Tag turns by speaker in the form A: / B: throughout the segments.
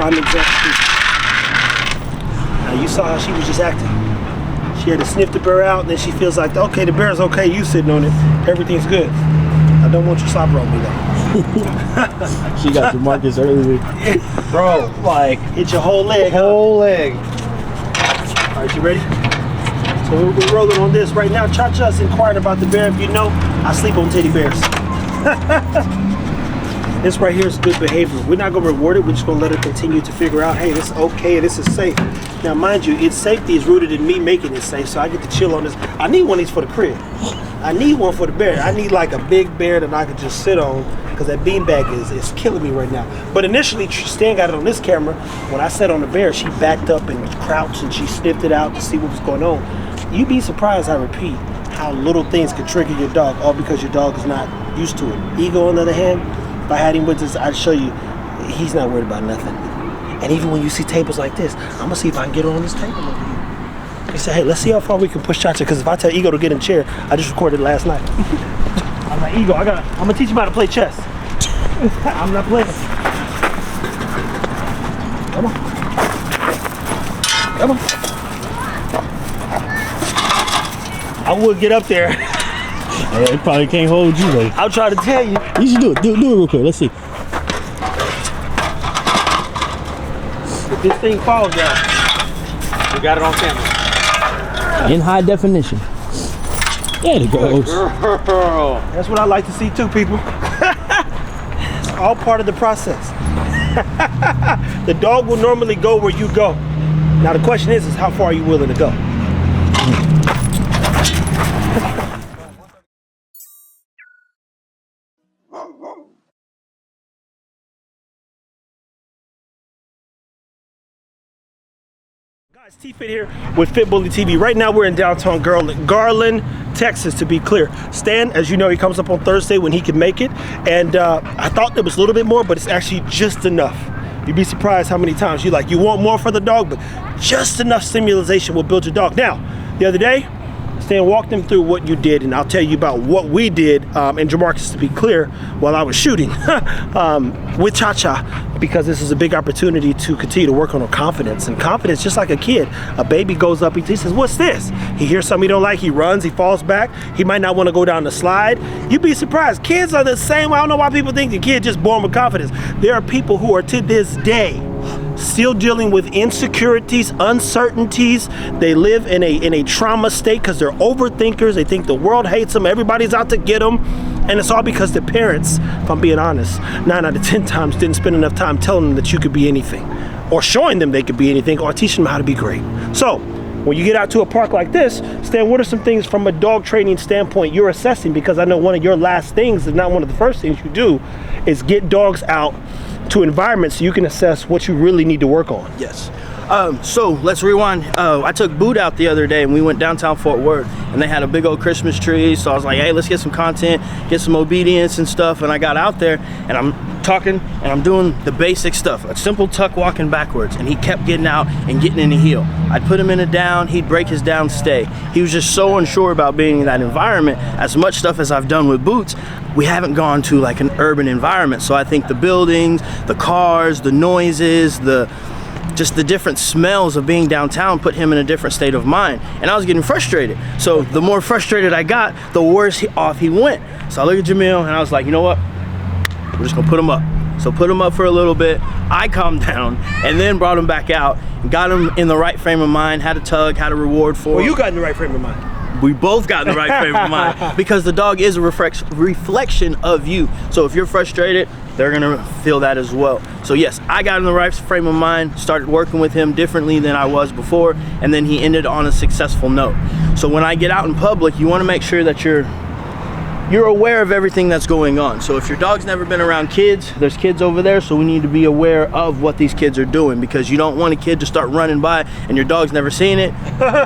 A: prime example. Now you saw how she was just acting. She had to sniff the bear out, and then she feels like, okay, the bear's okay, you sitting on it, everything's good. I don't want you slobber on me though.
B: She got Jamarcus earlier.
C: Bro, like,
A: hit your whole leg.
C: Whole leg.
A: All right, you ready? So we're rolling on this right now. Cha-Cha's inquired about the bear. If you know, I sleep on teddy bears. This right here is good behavior. We're not going to reward it. We're just going to let her continue to figure out, hey, this is okay, this is safe. Now, mind you, its safety is rooted in me making it safe, so I get to chill on this. I need one of these for the crib. I need one for the bear. I need like a big bear that I could just sit on, because that beanbag is killing me right now. But initially, Stan got it on this camera. When I sat on the bear, she backed up and crouched, and she sniffed it out to see what was going on. You'd be surprised, I repeat, how little things can trigger your dog, all because your dog is not used to it. Ego, on the other hand, if I had him with this, I'd show you, he's not worried about nothing. And even when you see tables like this, I'm gonna see if I can get her on this table over here. He said, hey, let's see how far we can push Cha-Cha, because if I tell Ego to get in the chair, I just recorded last night. I'm like, Ego, I'm gonna teach him how to play chess. I'm not playing. Come on. Come on. I would get up there.
B: Yeah, it probably can't hold you, though.
A: I'll try to tell you.
B: You should do it. Do it real quick. Let's see.
A: If this thing falls down, we got it on camera.
B: In high definition. There it goes.
A: Girl. That's what I like to see too, people. It's all part of the process. The dog will normally go where you go. Now the question is how far are you willing to go? Guys, T-Fit here with Fit Bully TV. Right now we're in downtown Garland, Texas, to be clear. Stan, as you know, he comes up on Thursday when he can make it. And I thought there was a little bit more, but it's actually just enough. You'd be surprised how many times you want more for the dog, but just enough stimulation will build your dog. Now, the other day, Stan walked them through what you did, and I'll tell you about what we did, and Jamarcus, to be clear, while I was shooting with Cha-Cha, because this is a big opportunity to continue to work on her confidence. And confidence, just like a kid, a baby goes up, he says, what's this? He hears something he don't like, he runs, he falls back, he might not want to go down the slide. You'd be surprised. Kids are the same. I don't know why people think the kid just born with confidence. There are people who are to this day still dealing with insecurities, uncertainties. They live in a trauma state because they're overthinkers. They think the world hates them, everybody's out to get them. And it's all because the parents, if I'm being honest, 9 out of 10 times didn't spend enough time telling them that you could be anything, or showing them they could be anything, or teaching them how to be great. So when you get out to a park like this, Stan, what are some things from a dog training standpoint you're assessing? Because I know one of your last things, if not one of the first things you do, is get dogs out to environments so you can assess what you really need to work on.
C: Yes. So let's rewind. I took Boot out the other day and we went downtown Fort Worth and they had a big old Christmas tree. So I was like, hey, let's get some content, get some obedience and stuff. And I got out there and I'm talking and I'm doing the basic stuff, a simple tuck walking backwards. And he kept getting out and getting in the heel. I'd put him in a down, he'd break his down stay. He was just so unsure about being in that environment. As much stuff as I've done with Boots, we haven't gone to like an urban environment. So I think the buildings, the cars, the noises, just the different smells of being downtown put him in a different state of mind. And I was getting frustrated. So the more frustrated I got, the worse off he went. So I looked at Jamil and I was like, you know what? We're just gonna put him up. So put him up for a little bit. I calmed down and then brought him back out and got him in the right frame of mind, had a tug, had a reward for him.
A: Well, you got in the right frame of mind.
C: We both got in the right frame of mind because the dog is a reflection of you. So if you're frustrated, they're gonna feel that as well. So yes, I got in the right frame of mind, started working with him differently than I was before, and then he ended on a successful note. So when I get out in public, you wanna make sure that you're aware of everything that's going on. So if your dog's never been around kids, there's kids over there, so we need to be aware of what these kids are doing, because you don't want a kid to start running by and your dog's never seen it.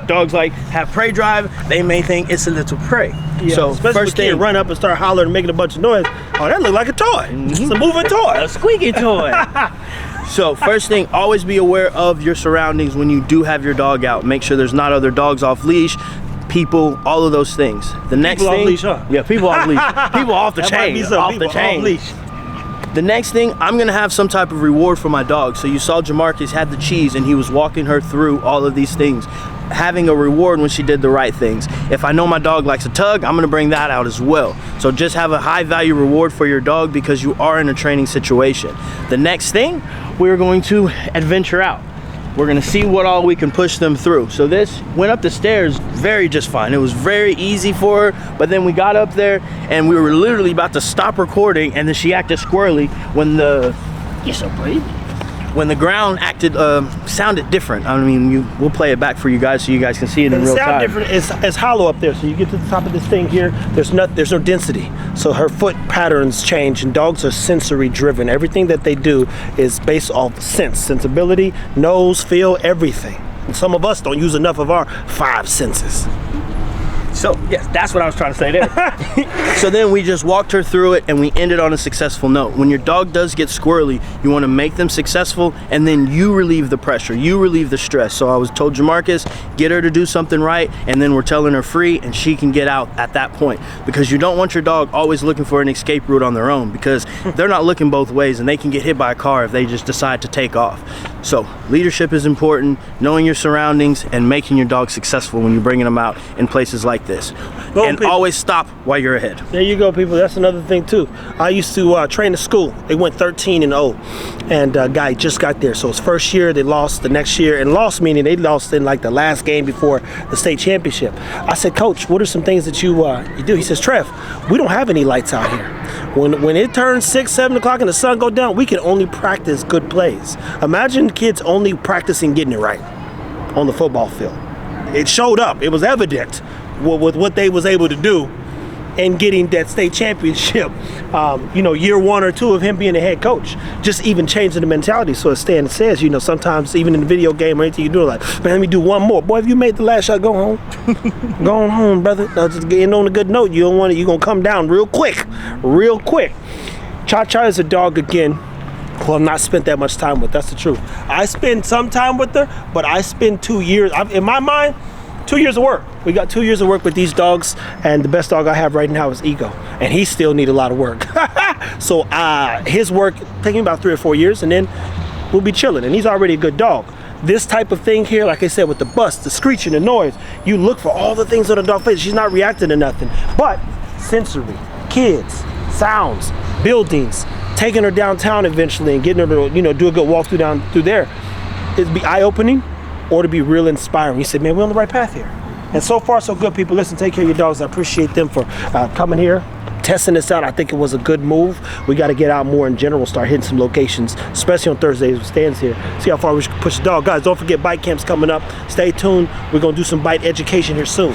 C: Dogs like have prey drive, they may think it's a little prey.
A: Yeah, so first thing, run up and start hollering and making a bunch of noise. Oh, that look like a toy. It's a moving toy.
C: A squeaky toy. So first thing, always be aware of your surroundings when you do have your dog out. Make sure there's not other dogs off leash, people, all of those things. The next
A: people
C: thing,
A: off leash, huh?
C: Yeah, people off leash. People off the chain.
A: Off the chain.
C: The next thing, I'm gonna have some type of reward for my dog. So you saw Jamarcus had the cheese and he was walking her through all of these things, having a reward when she did the right things. If I know my dog likes a tug, I'm gonna bring that out as well. So just have a high value reward for your dog because you are in a training situation. The next thing, we're going to adventure out. We're gonna see what all we can push them through. So this went up the stairs just fine. It was very easy for her, but then we got up there and we were literally about to stop recording and then she acted squirrely when you're so brave. When the ground sounded different. I mean, we'll play it back for you guys so you guys can see it in real time.
A: It sounds different. It's hollow up there. So you get to the top of this thing here. There's no density. So her foot patterns change, and dogs are sensory driven. Everything that they do is based off sensibility, nose, feel, everything. And some of us don't use enough of our 5 senses.
C: So, yes, that's what I was trying to say there. So then we just walked her through it and we ended on a successful note. When your dog does get squirrely, you want to make them successful and then you relieve the pressure, you relieve the stress. So I was told Jamarcus, get her to do something right, and then we're telling her free and she can get out at that point. Because you don't want your dog always looking for an escape route on their own, because they're not looking both ways and they can get hit by a car if they just decide to take off. So leadership is important, knowing your surroundings and making your dog successful when you're bringing them out in places like this. And people, always stop while you're ahead.
A: There you go, people. That's another thing too. I used to train at school. They went 13-0, and a guy just got there. So his first year, they lost the next year, and lost meaning they lost in like the last game before the state championship. I said, Coach, what are some things that you do? He says, Trev, we don't have any lights out here. When it turns 6, 7 o'clock and the sun go down, we can only practice good plays. Imagine kids only practicing getting it right on the football field. It showed up. It was evident with what they was able to do and getting that state championship, year 1 or 2 of him being a head coach, just even changing the mentality. So as Stan says, sometimes even in the video game or anything you do, like, man, let me do one more. Boy, if you made the last shot, go home. Go on home, brother. Now, just getting on a good note. You don't want it. You're going to come down real quick. Cha-Cha is a dog again. Well, I've not spent that much time with. That's the truth. I spend some time with her, but I spend 2 years. In my mind, 2 years of work. We got 2 years of work with these dogs, and the best dog I have right now is Ego, and he still need a lot of work. So his work taking about 3 or 4 years, and then we'll be chilling, and he's already a good dog. This type of thing here, like I said, with the bust, the screeching, the noise, you look for all the things on the dog face. She's not reacting to nothing, but sensory, kids, sounds, buildings, taking her downtown eventually and getting her to, do a good walk through there. It'd be eye-opening, or to be real inspiring. He said, man, we're on the right path here. And so far, so good, people. Listen, take care of your dogs. I appreciate them for coming here, testing this out. I think it was a good move. We got to get out more in general, start hitting some locations, especially on Thursdays with Stan's here. See how far we can push the dog. Guys, don't forget bite camps coming up. Stay tuned. We're going to do some bite education here soon.